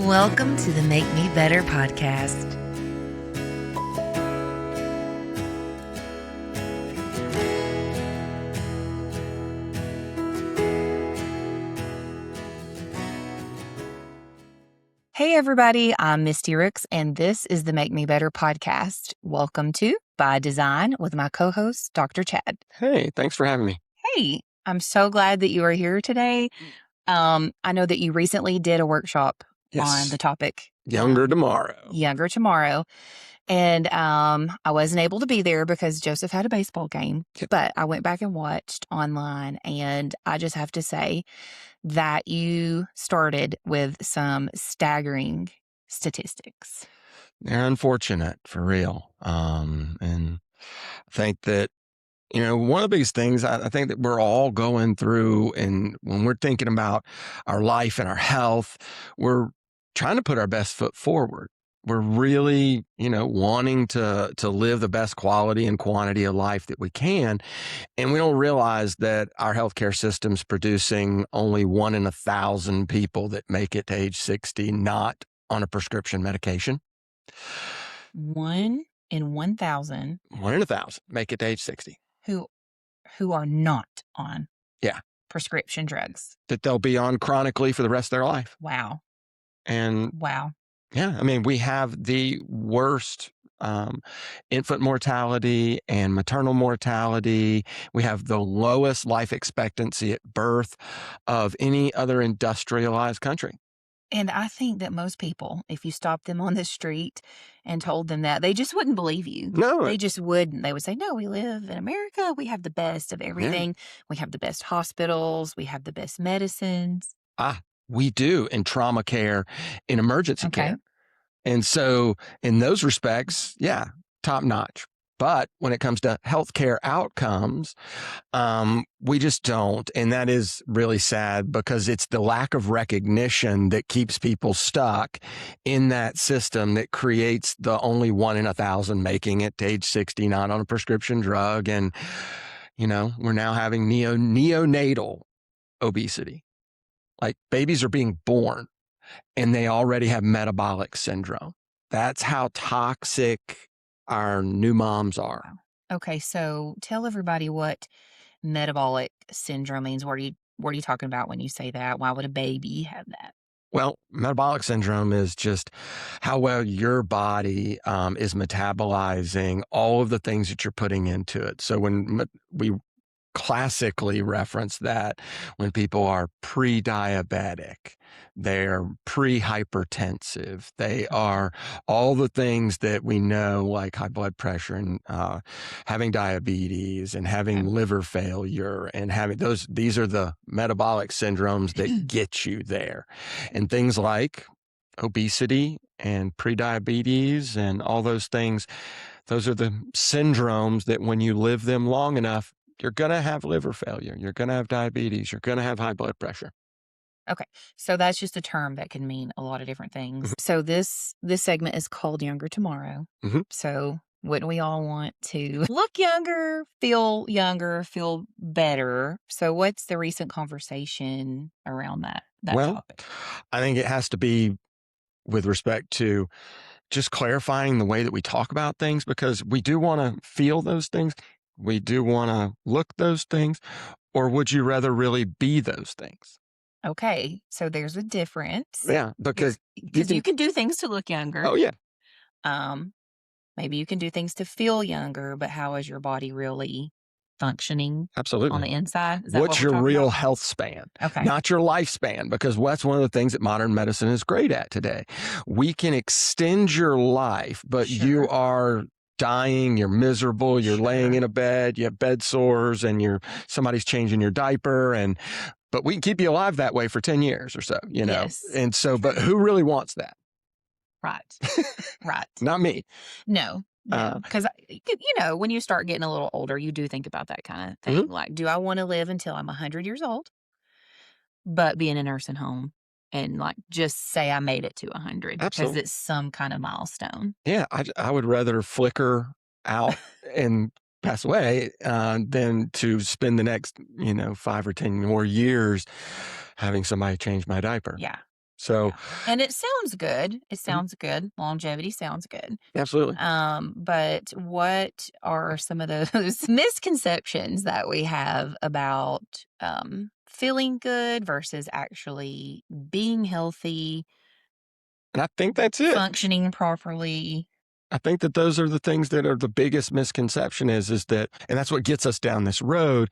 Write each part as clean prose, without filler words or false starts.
Welcome to the Make Me Better podcast. Hey everybody, I'm Misty Rooks, and this is the Make Me Better podcast. Welcome to By Design with my co-host, Dr. Chad. Hey, thanks for having me. Hey, I'm so glad that you are here today. I know that you recently did a workshop on the topic. Younger Tomorrow. And I wasn't able to be there because Joseph had a baseball game, but I went back and watched online, and I just have to say that you started with some staggering statistics. They're unfortunate, for real. And I think that, one of the biggest things I think that we're all going through, and when we're thinking about our life and our health, we're trying to put our best foot forward. We're really, wanting to live the best quality and quantity of life that we can. And we don't realize that our healthcare system's producing only 1 in 1,000 people that make it to age 60, not on a prescription medication. 1 in 1,000. 1 in 1,000 make it to age 60. Who are not on prescription drugs. That they'll be on chronically for the rest of their life. Wow. And wow. Yeah, I mean, we have the worst infant mortality and maternal mortality. We have the lowest life expectancy at birth of any other industrialized country. And I think that most people, if you stopped them on the street and told them that, they just wouldn't believe you. No. They just wouldn't. They would say, no, we live in America. We have the best of everything. Yeah. We have the best hospitals. We have the best medicines. We do in trauma care, in emergency care. And so in those respects, top notch. But when it comes to healthcare outcomes, we just don't. And that is really sad because it's the lack of recognition that keeps people stuck in that system that creates the only 1 in 1,000 making it to age 60, not on a prescription drug. And, we're now having neonatal obesity. Like babies are being born and they already have metabolic syndrome. That's how toxic our new moms are. Okay, so tell everybody what metabolic syndrome means. What are you talking about when you say that? Why would a baby have that? Well, metabolic syndrome is just how well your body is metabolizing all of the things that you're putting into it. So when we classically reference that when people are pre-diabetic, they're pre-hypertensive, they are all the things that we know, like high blood pressure and having diabetes and having liver failure and having these are the metabolic syndromes that get you there. And things like obesity and pre-diabetes and all those things, those are the syndromes that when you live them long enough, you're going to have liver failure. You're going to have diabetes. You're going to have high blood pressure. Okay. So that's just a term that can mean a lot of different things. So this segment is called Younger Tomorrow. So wouldn't we all want to look younger, feel better? So what's the recent conversation around that topic? I think it has to be with respect to just clarifying the way that we talk about things, because we do want to feel those things. We do want to look those things, or would you rather really be those things? Okay, so there's a difference. Yeah, because you can do things to look younger. Oh, yeah. Maybe you can do things to feel younger, but how is your body really functioning? Absolutely. On the inside? Is that What's your real health span? Okay. Not your lifespan, because that's one of the things that modern medicine is great at today. We can extend your life, but you are dying, you're miserable, you're laying in a bed, you have bed sores, and somebody's changing your diaper, but we can keep you alive that way for 10 years or so, Yes. And so, but who really wants that? Right. Not me. No. Because, when you start getting a little older, you do think about that kind of thing. Like, do I want to live until I'm 100 years old, but be in a nursing home and just say I made it to 100 because it's some kind of milestone? Yeah, I would rather flicker out and pass away than to spend the next 5 or 10 more years having somebody change my diaper. Yeah. So, And it sounds good. It mhm, sounds good. Longevity sounds good. absolutely. But what are some of those misconceptions that we have about feeling good versus actually being healthy, And I think that's it. functioning properly? I think that those are the things that are the biggest misconception is that, and that's what gets us down this road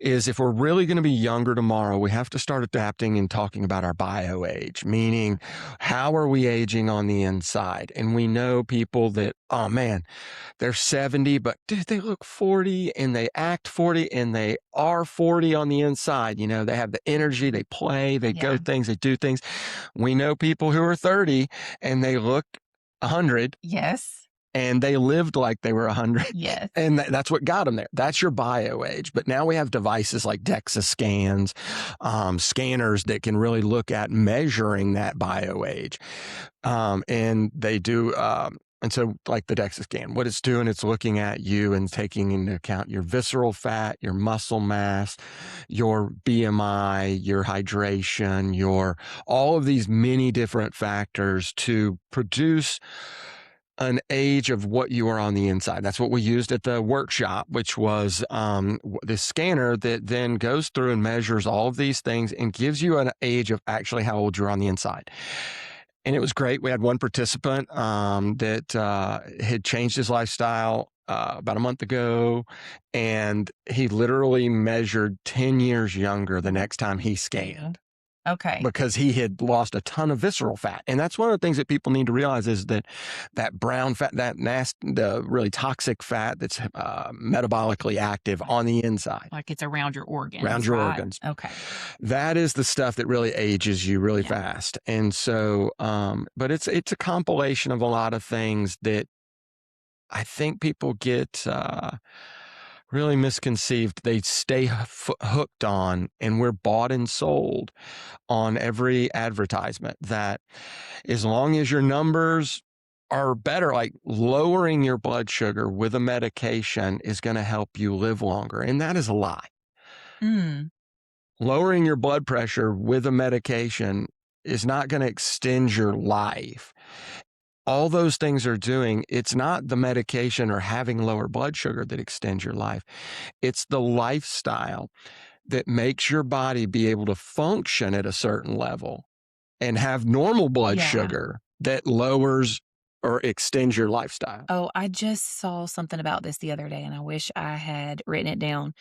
is if we're really going to be younger tomorrow, we have to start adapting and talking about our bio age, meaning how are we aging on the inside? And we know people that, oh man, they're 70, but dude, they look 40 and they act 40 and they are 40 on the inside. You know, they have the energy, they play, they go Yeah. things, they do things. We know people who are 30 and they look 100 Yes. and they lived like they were 100. Yes. And that's what got them there. That's your bio age. But now we have devices like DEXA scans, scanners that can really look at measuring that bio age. And they do, and so like the DEXA scan, what it's doing, it's looking at you and taking into account your visceral fat, your muscle mass, your BMI, your hydration, your all of these many different factors to produce an age of what you are on the inside. That's what we used at the workshop, which was this scanner that then goes through and measures all of these things and gives you an age of actually how old you're on the inside. And it was great. We had one participant that had changed his lifestyle about a month ago, and he literally measured 10 years younger the next time he scanned Okay. because he had lost a ton of visceral fat. And that's one of the things that people need to realize is that that brown fat, that nasty, the really toxic fat that's metabolically active on the inside, Like it's around your around organs, your right? organs. Okay. That is the stuff that really ages you really Yeah. fast. And so, but it's a compilation of a lot of things that I think people get really misconceived. They stay hooked on, and we're bought and sold on every advertisement that as long as your numbers are better, like lowering your blood sugar with a medication is going to help you live longer. And that is a lie. Mm. Lowering your blood pressure with a medication is not going to extend your life. All those things are doing, it's not the medication or having lower blood sugar that extends your life. It's the lifestyle that makes your body be able to function at a certain level and have normal blood Yeah. sugar that lowers or extends your lifestyle. Oh, I just saw something about this the other day, and I wish I had written it down.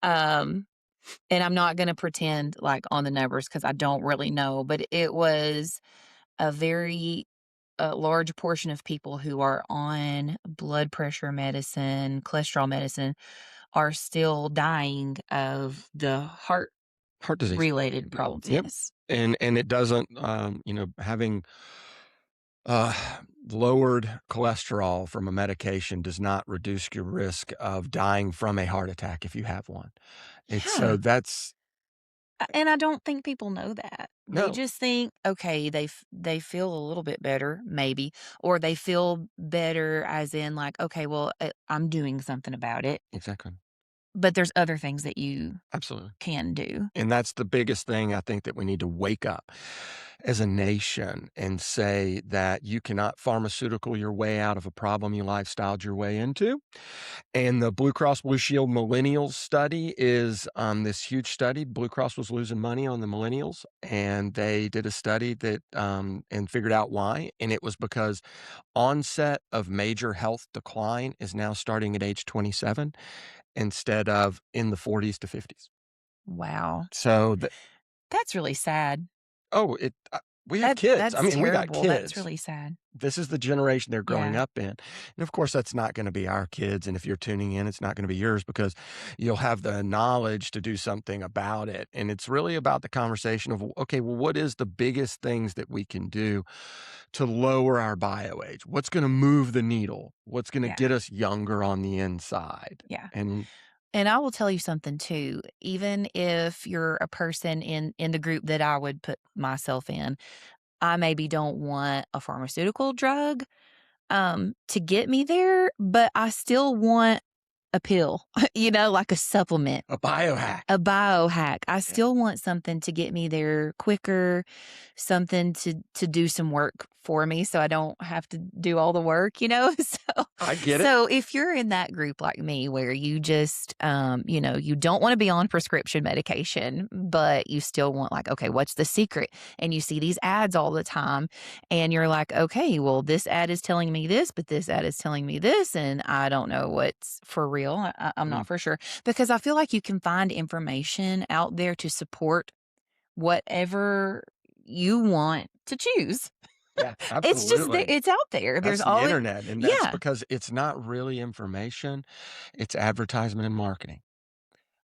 Um, and I'm not gonna pretend like on the numbers because I don't really know, but it was a very large portion of people who are on blood pressure medicine, cholesterol medicine, are still dying of the heart Heart disease. related problems. Yep. Yes. And it doesn't, having uh, lowered cholesterol from a medication does not reduce your risk of dying from a heart attack if you have one. It's so Yeah. that's And I don't think people know that. They no, just think, okay, they feel a little bit better, maybe, or they feel better as in like, okay, well, I'm doing something about it. exactly. But there's other things that you Absolutely. can do. And that's the biggest thing I think that we need to wake up as a nation and say that you cannot pharmaceutical your way out of a problem you lifestyled your way into. And the Blue Cross Blue Shield Millennials study is this huge study. Blue Cross was losing money on the millennials, and they did a study that and figured out why. And it was because onset of major health decline is now starting at age 27 instead of in the 40s to 50s. Wow. So That's really sad. oh, we have kids. I That's mean, we got terrible. That's kids. really sad. This is the generation they're growing Yeah. up in. And of course, that's not going to be our kids. And if you're tuning in, it's not going to be yours because you'll have the knowledge to do something about it. And it's really about the conversation of, okay, well, what is the biggest things that we can do to lower our bio age? What's going to move the needle? What's going to Yeah. get us younger on the inside? Yeah. And And I will tell you something too. Even if you're a person in the group that I would put myself in, I maybe don't want a pharmaceutical drug to get me there, but I still want a pill, like a supplement. A biohack. A biohack. I Yeah. still want something to get me there quicker, something to do some work for me so I don't have to do all the work, So I get it. so if you're in that group like me where you just you don't want to be on prescription medication, but you still want like, okay, what's the secret? And you see these ads all the time and you're like, okay, well, this ad is telling me this, but this ad is telling me this, and I don't know what's for real. I'm Mm. not for sure because I feel like you can find information out there to support whatever you want to choose. Yeah, It's just there. absolutely. It's out there. There's That's the always, internet, and that's yeah. because it's not really information, it's advertisement and marketing.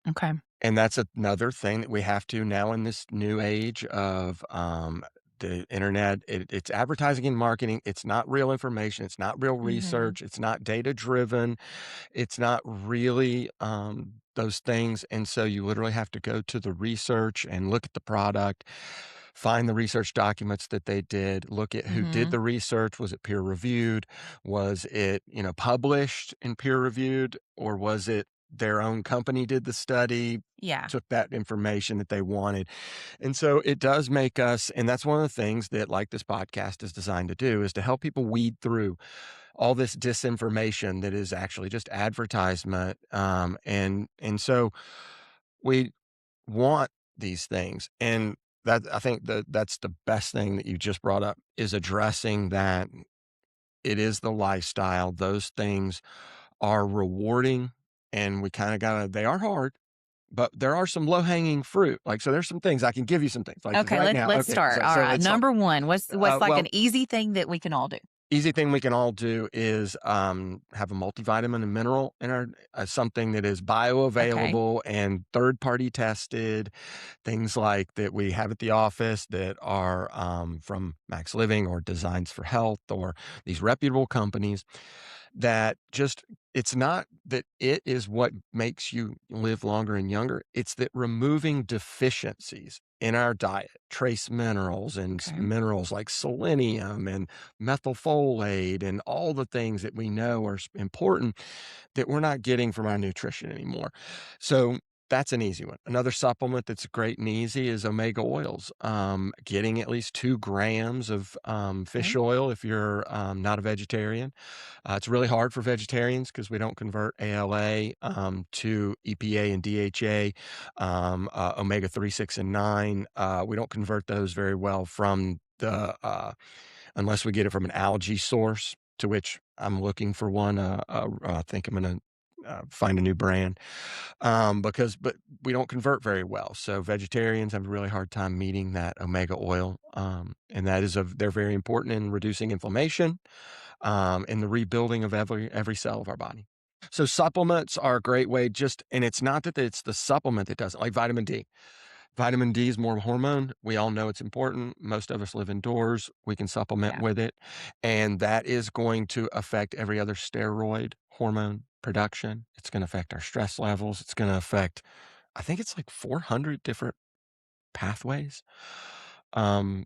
Okay. And that's another thing that we have to now in this new age of, the internet. It's advertising and marketing. It's not real information. It's not real Mhm. research. It's not data driven. It's not really, those things, and so you literally have to go to the research and look at the product, find the research documents that they did, look at who did Mhm. the research. Was it peer reviewed? Was it, published and peer reviewed, or was it their own company did the study, Yeah. took that information that they wanted? And so it does make us, and that's one of the things that, like, this podcast is designed to do, is to help people weed through all this disinformation that is actually just advertisement. And so we want these things. And that, I think that that's the best thing that you just brought up, is addressing that it is the lifestyle. Those things are rewarding, and we kind of gotta, they are hard, but there are some low hanging fruit. Like, so there's some things I can give you some things like Okay, right now. let's Okay. start. So, All so right. let's start. Number 1, what's like Well, an easy thing that we can all do? easy thing we can all do is, have a multivitamin and mineral in our, something that is Okay. bioavailable and third party tested. Things like that we have at the office that are, from Max Living or Designs for Health or these reputable companies that just, it's not that it is what makes you live longer and younger. It's that removing deficiencies in our diet, trace minerals and Okay. minerals like selenium and methylfolate and all the things that we know are important that we're not getting from our nutrition anymore. So that's an easy one. Another supplement that's great and easy is omega oils. Getting at least 2 grams of, fish Okay. oil if you're, not a vegetarian. It's really hard for vegetarians because we don't convert ALA, to EPA and DHA, omega 3, 6, and 9. We don't convert those very well from the, unless we get it from an algae source, to which I'm looking for one. I think I'm going to, find a new brand, but we don't convert very well. So vegetarians have a really hard time meeting that omega oil, and that is they're very important in reducing inflammation, in the rebuilding of every cell of our body. So supplements are a great way. Just, and it's not that it's the supplement that does it, like vitamin D. Vitamin D is more of a hormone. We all know it's important. Most of us live indoors. We can supplement Yeah. with it. And that is going to affect every other steroid hormone production. It's going to affect our stress levels. It's going to affect, I think it's like 400 different pathways. Um,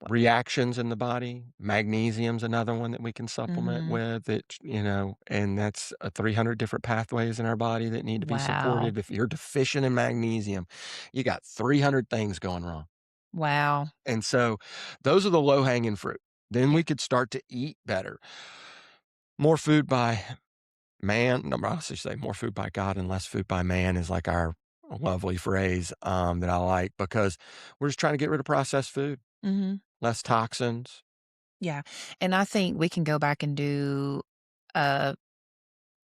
Reactions in the body. Magnesium's another one that we can supplement Mhm. with. And that's, 300 different pathways in our body that need to be Wow. supported. If you're deficient in magnesium, you got 300 things going wrong. Wow. And so those are the low hanging fruit. Then we could start to eat better. More food by man. No, I should say more food by God and less food by man is like our lovely phrase, that I like, because we're just trying to get rid of processed food, Mhm. less toxins. Yeah, and I think we can go back and do a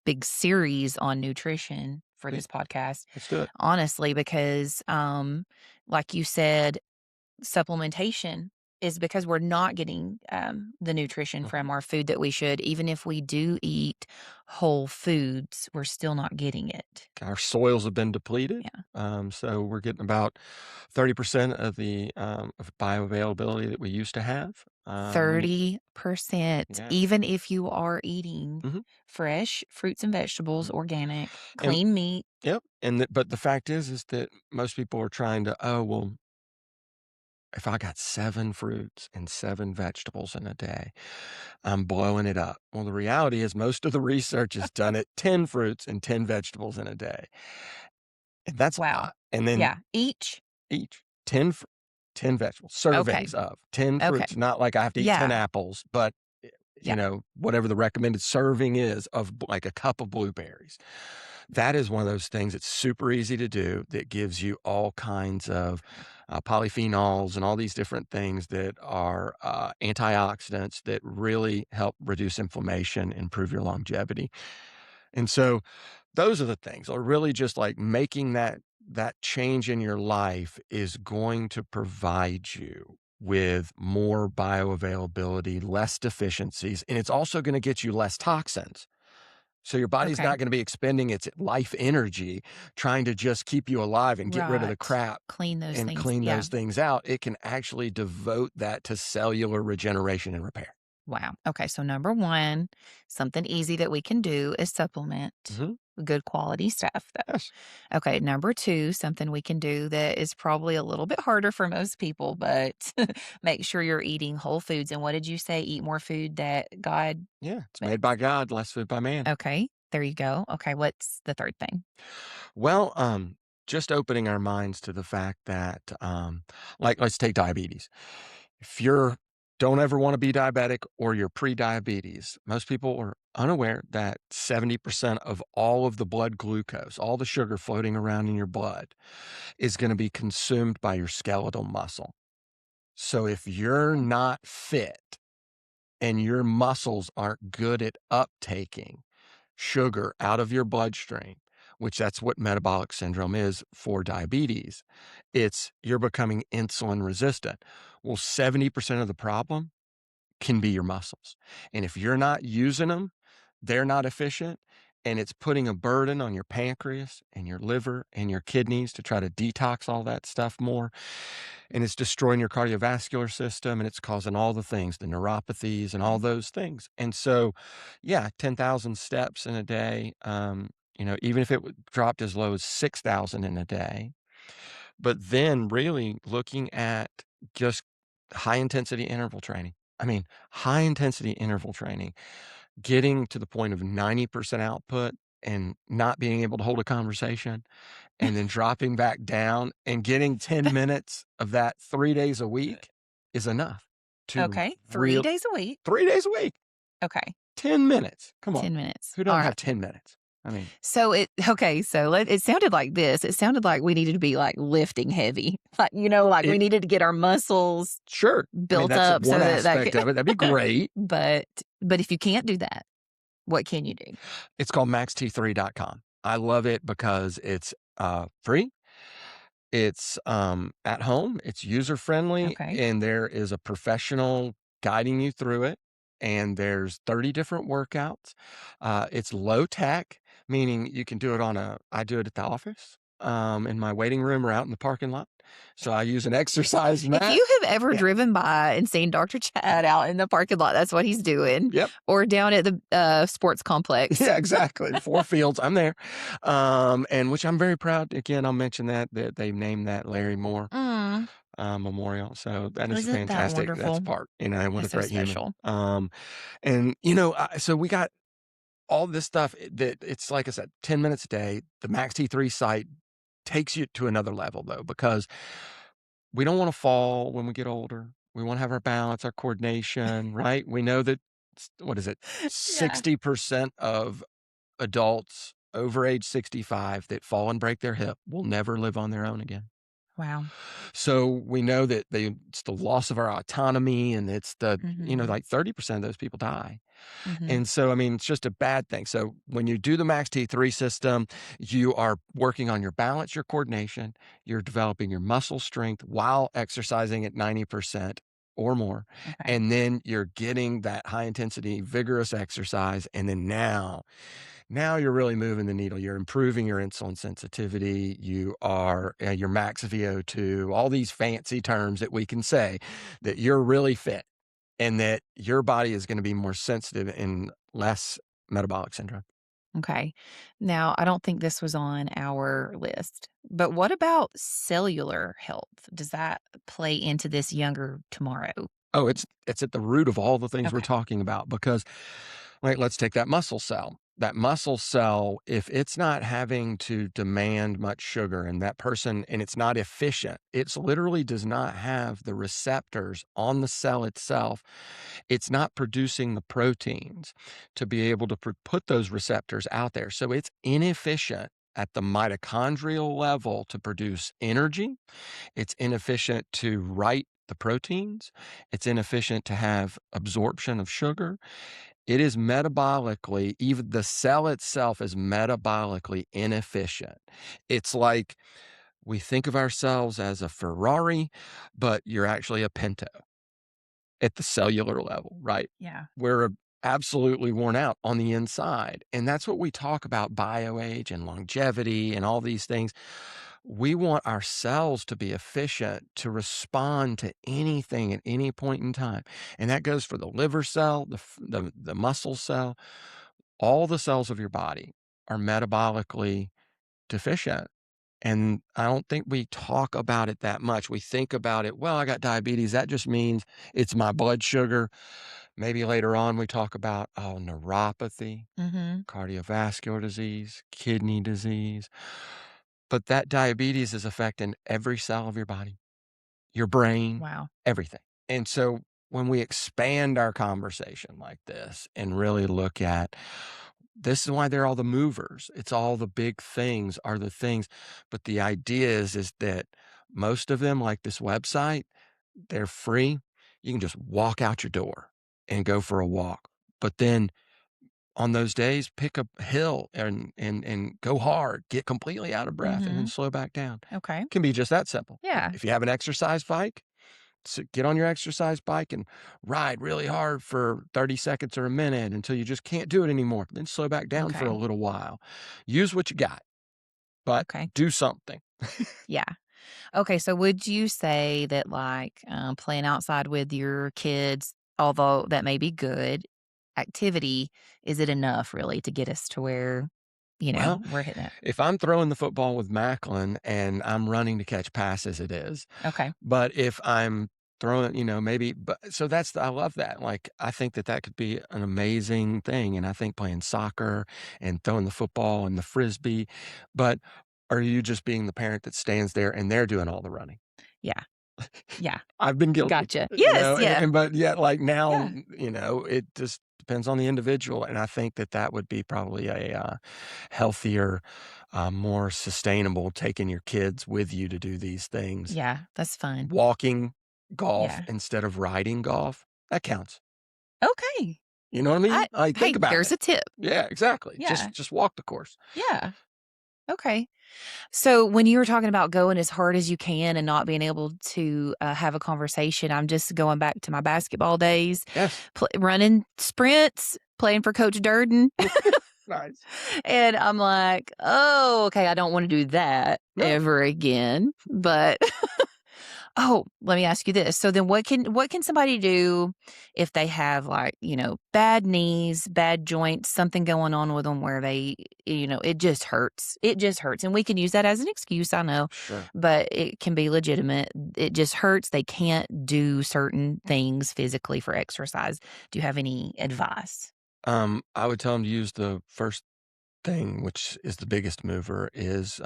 big series on nutrition for Yeah, this podcast, let's do it. honestly, because, like you said, supplementation is because we're not getting, the nutrition Mhm. from our food that we should. Even if we do eat whole foods, we're still not getting it. Our soils have been depleted. Yeah. So we're getting about 30% of the, of bioavailability that we used to have. We need, 30%, yeah. even if you are eating Mhm, fresh fruits and vegetables, mhm. organic, And clean meat. yep. But the fact is that most people are trying to, oh, well, if I got 7 fruits and 7 vegetables in a day, I'm blowing it up. Well, the reality is most of the research is done at 10 fruits and 10 vegetables in a day. And that's a Wow. lot. And then Yeah. Each? each 10 10 vegetables, Okay. servings of 10 Okay. fruits, not like I have to eat 10 Yeah. apples, but Yeah. whatever the recommended serving is of like a cup of blueberries. That is one of those things that's super easy to do that gives you all kinds of polyphenols and all these different things that are antioxidants that really help reduce inflammation, improve your longevity. And so those are the things, are really just like making that change in your life is going to provide you with more bioavailability, less deficiencies, and it's also going to get you less toxins. So your body's Okay. not going to be expending its life energy trying to just keep you alive and get rid of the Right. crap Clean those and things. clean Yeah. those things out. It can actually devote that to cellular regeneration and repair. Wow. Okay. So, number one, something easy that we can do is supplement Hmm. good quality stuff, though. Yes. Okay. Number two, something we can do that is probably a little bit harder for most people, but make sure you're eating whole foods. And what did you say? Eat more food that God. Yeah. It's made by God, less food by man. Okay. There you go. Okay. What's the third thing? Well, just opening our minds to the fact that, like, let's take diabetes. If you're don't ever want to be diabetic or you're pre-diabetes, most people are unaware that 70% of all of the blood glucose, all the sugar floating around in your blood, is going to be consumed by your skeletal muscle. So if you're Okay. not fit and your muscles aren't good at uptaking sugar out of your bloodstream, which that's what metabolic syndrome is for diabetes. It's you're becoming insulin resistant. Well, 70% of the problem can be your muscles. And if you're not using them, they're not efficient. And it's putting a burden on your pancreas and your liver and your kidneys to try to detox all that stuff more. And it's destroying your cardiovascular system and it's causing all the things, the neuropathies and all Okay. those things. And so, yeah, 10,000 steps in a day, even if it dropped as low as 6,000 in a day, but then really looking at just high intensity interval training. I mean, high intensity interval training, getting to the point of 90% output and not being able to hold a conversation and then dropping back down and getting 10 minutes of that 3 days a week is enough to Okay. Three real days a week. 3 days a week, Okay. 10 minutes. Come on. 10 minutes. Who All doesn't right. have 10 minutes? I mean, So it sounded like this. It sounded like we needed to be like lifting heavy, like we it needed to get our muscles sure. I mean, built that's up so one that aspect could, of it. That'd be great. but if you can't do that, what can you do? It's called maxt3.com. I love it because it's free. It's at home, it's user friendly, Okay. and there is a professional guiding you through it. And there's 30 different workouts. It's low tech, meaning you can do it I do it at the office, in my waiting room or out in the parking lot. So I use an exercise If mat. you have ever Yeah. driven by and seen Dr. Chad out in the parking lot, that's what he's doing, Yep. or down at the sports complex. Yeah, exactly. 4 fields, I'm there. And which I'm very proud. Again, I'll mention that they named that Larry Moore Mm, memorial. So that is isn't that fantastic. That's wonderful? part, what a That's so great human. special. And so we got all this stuff that it's like I said, 10 minutes a day. The Max T3 site takes you to another level though, because we don't want to fall when we get older. We want to have our balance, our coordination, right? We know that what is it? Yeah. 60% of adults over age 65 that fall and break their hip will never live on their own again. Wow. So we know that it's the loss of our autonomy and it's Hmm. like 30% of those people die. Hmm. And so, I mean, it's just a bad thing. So when you do the Max T3 system, you are working on your balance, your coordination, you're developing your muscle strength while exercising at 90% or more. Okay. And then you're getting that high intensity, vigorous exercise. And then now you're really moving the needle. You're improving your insulin sensitivity. You are your max VO2, all these fancy terms that we can say that you're really fit and that your body is going to be more sensitive and less metabolic syndrome. Okay. Now, I don't think this was on our list, but what about cellular health? Does that play into this younger tomorrow? Oh, it's at the root of all the things we're Okay. talking about because, like, let's take that muscle cell. That muscle cell, if it's not having to demand much sugar and that person and it's not efficient, it's literally does not have the receptors on the cell itself. It's not producing the proteins to be able to put those receptors out there. So it's inefficient at the mitochondrial level to produce energy. It's inefficient to write the proteins. It's inefficient to have absorption of sugar. It is metabolically, even the cell itself is metabolically inefficient. It's like we think of ourselves as a Ferrari, but you're actually a Pinto at the cellular level, right? Yeah. We're absolutely worn out on the inside. And that's what we talk about bioage and longevity and all these things. We want our cells to be efficient to respond to anything at any point in time. And that goes for the liver cell, the muscle cell, all the cells of your body are metabolically deficient. And I don't think we talk about it that much. We think about it, well, I got diabetes. That just means it's my blood sugar. Maybe later on we talk about, oh, neuropathy, Mhm. cardiovascular disease, kidney disease. But that diabetes is affecting every cell of your body, your brain, Wow. everything. And so when we expand our conversation like this and really look at this is why they're all the movers. It's all the big things are the things. But the idea is that most of them, like this website, they're free. You can just walk out your door and go for a walk. But then on those days, pick a hill and go hard, get completely out of breath, and then Mhm. slow back down. Okay. Can be just that simple. Yeah. If you have an exercise bike, so get on your exercise bike and ride really hard for 30 seconds or a minute until you just can't do it anymore. Then slow back down for a Okay. little while. Use what you got, but Okay. do something. Yeah. Okay, so would you say that, like, playing outside with your kids, although that may be good activity, is it enough really to get us to where, Well, we're hitting it? if I'm throwing the football with Macklin and I'm running to catch passes, it is. Okay. But if I'm throwing, maybe, but so I love that. Like, I think that that could be an amazing thing. And I think playing soccer and throwing the football and the frisbee. But are you just being the parent that stands there and they're doing all the running? Yeah. Yeah. I've been guilty, Gotcha. Yes, yeah. but yet, like now, Yeah. it just depends on the individual. And I think that that would be probably a healthier, more sustainable taking your kids with you to do these things. Yeah, that's fun. Walking golf Yeah. instead of riding golf, that counts. Okay. You know what I I mean? Like, think Hey, about there's it. a tip. Yeah, exactly. Yeah. Just walk the course. Yeah. Okay. So when you were talking about going as hard as you can and not being able to, have a conversation, I'm just going back to my basketball days, Yes. running sprints, playing for Coach Durden, Nice. and I'm like, "Oh, okay, I don't wanna do that No, ever again," but oh, let me ask you this. So then what can somebody do if they have, like, bad knees, bad joints, something going on with them where they, it just hurts. It just hurts. And we can use that as an excuse, I know, sure. but it can be legitimate. It just hurts. They can't do certain things physically for exercise. Do you have any advice? I would tell them to use the first thing, which is the biggest mover, is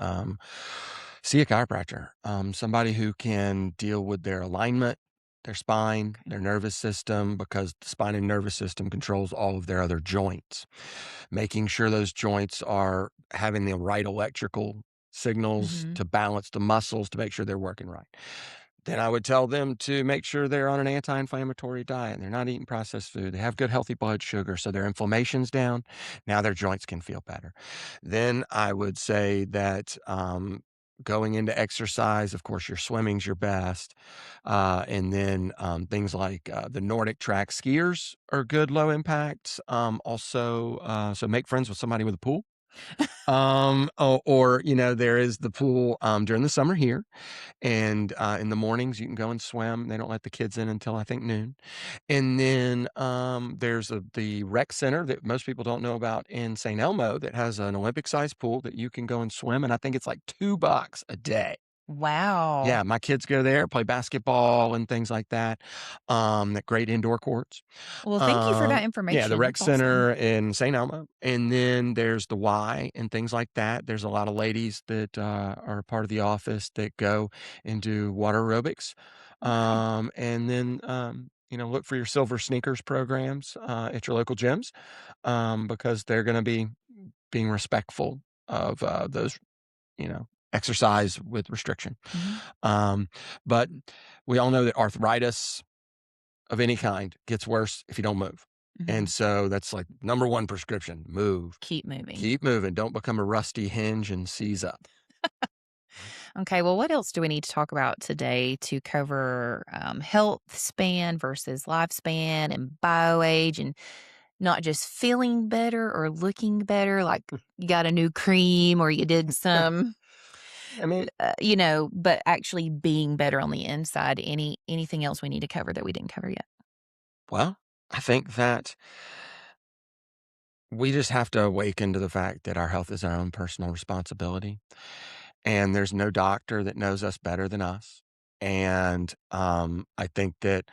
see a chiropractor, somebody who can deal with their alignment, their spine, Okay. their nervous system, because the spine and nervous system controls all of their other joints. Making sure those joints are having the right electrical signals Mhm. to balance the muscles to make sure they're working right. Then I would tell them to make sure they're on an anti-inflammatory diet and they're not eating processed food. They have good healthy blood sugar, so their inflammation's down. Now their joints can feel better. Then I would say that going into exercise, of course, your swimming's your best, and then things like the Nordic track skiers are good low impacts. Also, so make friends with somebody with a pool. There is the pool during the summer here. And in the mornings, you can go and swim. They don't let the kids in until I think noon. And then there's the rec center that most people don't know about in St. Elmo that has an Olympic-sized pool that you can go and swim. And I think it's like $2 a day. Wow. Yeah, my kids go there, play basketball and things like that. At great indoor courts. Well, thank you for that Yeah, the information. rec That's awesome. center in St. Elmo, and then there's the Y and things like that. There's a lot of ladies that are part of the office that go and do water aerobics, Okay. and then look for your silver sneakers programs at your local gyms because they're going to be being respectful of those exercise with restriction. Mhm. Um, but we all know that arthritis of any kind gets worse if you don't move. And Mhm. so that's like number one prescription, move. Keep moving. Keep moving. Don't become a rusty hinge and seize up. Okay, well, what else do we need to talk about today to cover health span versus lifespan and bioage and not just feeling better or looking better, like you got a new cream or you did some, I mean, but actually being better on the inside. Anything else we need to cover that we didn't cover yet? well, I think that we just have to awaken to the fact that our health is our own personal responsibility. And there's no doctor that knows us better than us. And I think that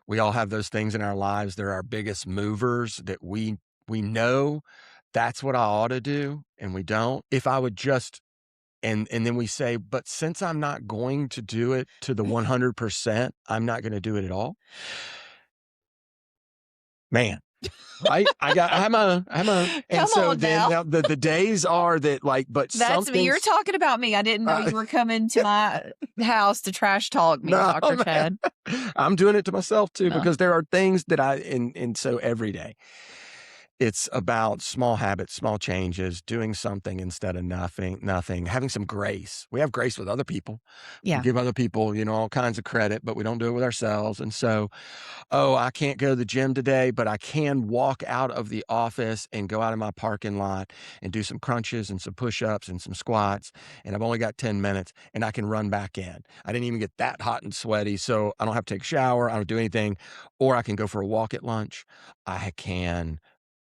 we all have those things in our lives. They're our biggest movers that we know that's what I ought to do, and we don't. If I would just and then we say, but since I'm not going to do it to the 100%, I'm not going to do it at all. Man, right? And Come so on then now. now the days are that like, but That's me. You're something's talking about me. I didn't know uh, you were coming to my house to trash talk me, no, Dr. man. Chad. I'm doing it to myself too, No. because there are things that and so every day it's about small habits, small changes, doing something instead of nothing, having some grace. We have grace with other people. We Yeah. give other people, all kinds of credit, but we don't do it with ourselves. And so, oh, I can't go to the gym today, but I can walk out of the office and go out in my parking lot and do some crunches and some push-ups and some squats. And I've only got 10 minutes and I can run back in. I didn't even get that hot and sweaty, so I don't have to take a shower. I don't do anything. Or I can go for a walk at lunch. I can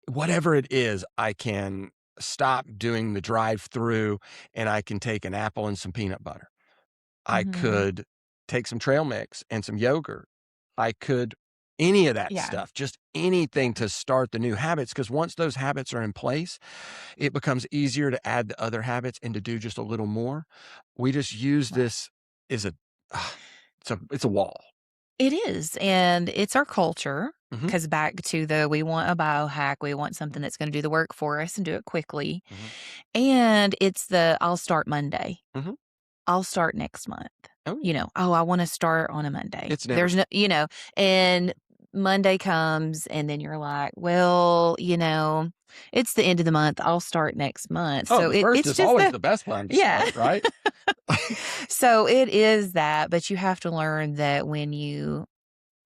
whatever it is, I can stop doing the drive-through and I can take an apple and some peanut butter. I Mhm. could take some trail mix and some yogurt. I could any of that Yeah. stuff, just anything to start the new habits. Because once those habits are in place, it becomes easier to add the other habits and to do just a little more. We just use Right. this as a ah, it's a wall. It is, and it's our culture. Mhm, Because back to we want a biohack, we want something that's gonna do the work for us and do it quickly, mhm, and it's I'll start Monday. mhm. I'll start next month. Oh, yeah. "Oh, I wanna start on a Monday." It's never There's no and Monday comes, and then you're like, "Well, it's the end of the month. I'll start next month." oh, So the first it's is just always that. the best time to Yeah. start, right? So it is that, but you have to learn that when you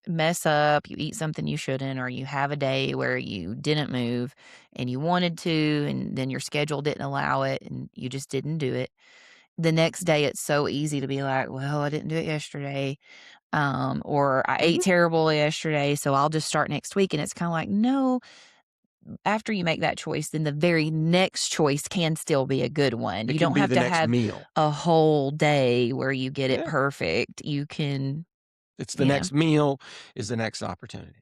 mess up, you eat something you shouldn't, or you have a day where you didn't move and you wanted to, and then your schedule didn't allow it and you just didn't do it. The next day, it's so easy to be like, well, I didn't do it yesterday. Or I ate Mhm. terrible yesterday, so I'll just start next week. And it's kind of like, no, after you make that choice, then the very next choice can still be a good one. It You can don't be have the to next have meal. a whole day where you get it Yeah. perfect. You can, It's the yeah, next meal is the next opportunity.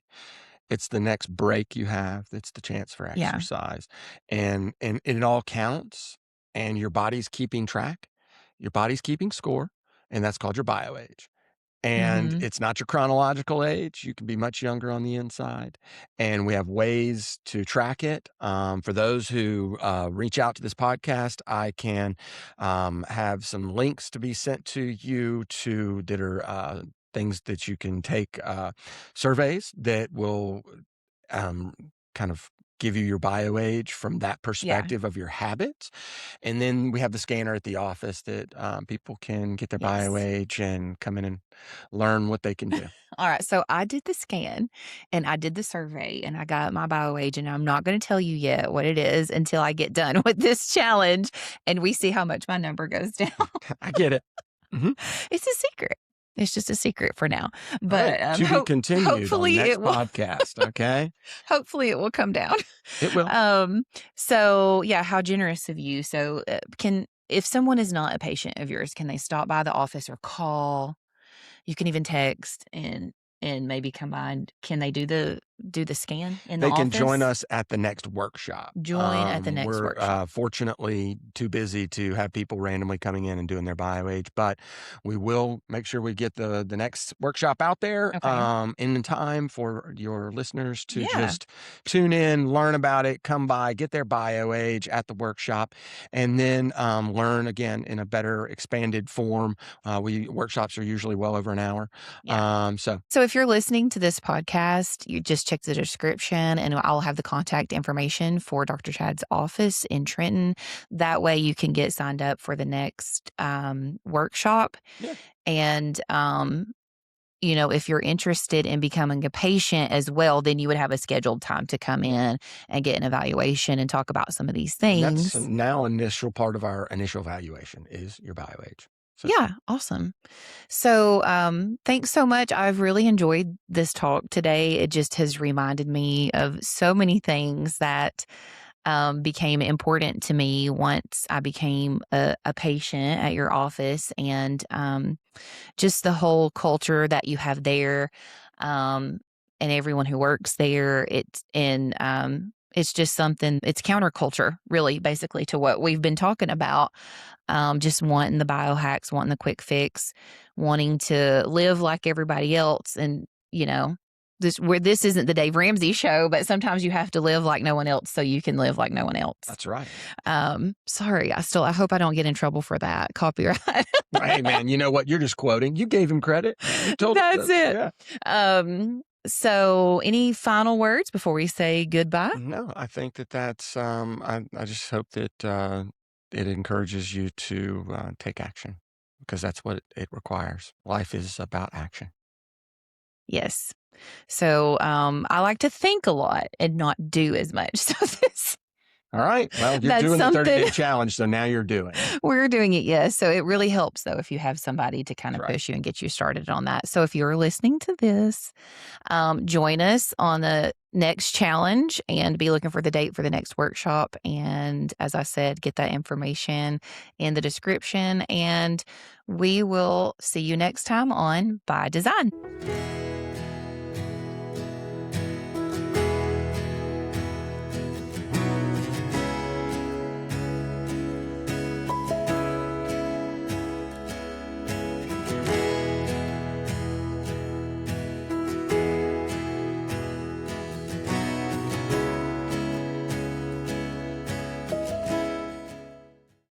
It's the next break you have that's the chance for yeah. exercise. And it all counts, and your body's keeping track. Your body's keeping score, and that's called your bio age. And Hmm. it's not your chronological age. You can be much younger on the inside. And we have ways to track it. For those who reach out to this podcast, I can have some links to be sent to you that are things that you can take surveys that will um, kind of give you your bioage from that perspective of your habits. And then we have the scanner at the office that people can get their bioage and come in and learn what they can do. All right. So I did the scan and I did the survey and I got my bioage, and I'm not going to tell you yet what it is until I get done with this challenge and we see how much my number goes down. I get it. Mm-hmm. It's a secret. It's just a secret for now. But But to be continued hopefully on next it will. podcast. Okay. Hopefully it will come down. It will. So yeah, how generous of you. So if someone is not a patient of yours, can they stop by the office or call? You can even text and maybe combined. Can they do the scan in the They can office? join us at the next workshop. Join at the next workshop. We're fortunately too busy to have people randomly coming in and doing their bioage, but we will make sure we get the next workshop out there in time for your listeners to just tune in, learn about it, come by, get their bioage at the workshop, and then learn again in a better expanded form. Workshops are usually well over an hour. So if you're listening to this podcast, you just check the description and I'll have the contact information for Dr. Chad's office in Trenton. That way you can get signed up for the next workshop. Yeah. And, if you're interested in becoming a patient as well, then you would have a scheduled time to come in and get an evaluation and talk about some of these things. That's now initial part of our initial evaluation is your bioage. So. Yeah, awesome. So thanks so much. I've really enjoyed this talk today. It just has reminded me of so many things that became important to me once I became a patient at your office, and just the whole culture that you have there and everyone who works there. It's just something, it's counterculture, really, basically, to what we've been talking about. Just wanting the biohacks, wanting the quick fix, wanting to live like everybody else. And, this isn't the Dave Ramsey show, but sometimes you have to live like no one else so you can live like no one else. That's right. Sorry. I hope I don't get in trouble for that. Copyright. Hey, man, you know what? You're just quoting. You gave him credit. That's it. Yeah. So any final words before we say goodbye? No, I think that's, I just hope that it encourages you to take action, because that's what it requires. Life is about action. Yes. So I like to think a lot and not do as much. So all right. Well, you're doing the 30-day challenge, so now you're doing it. We're doing it, yes. So it really helps, though, if you have somebody to kind of push you and get you started on that. So if you're listening to this, join us on the next challenge and be looking for the date for the next workshop. And as I said, get that information in the description. And we will see you next time on By Design.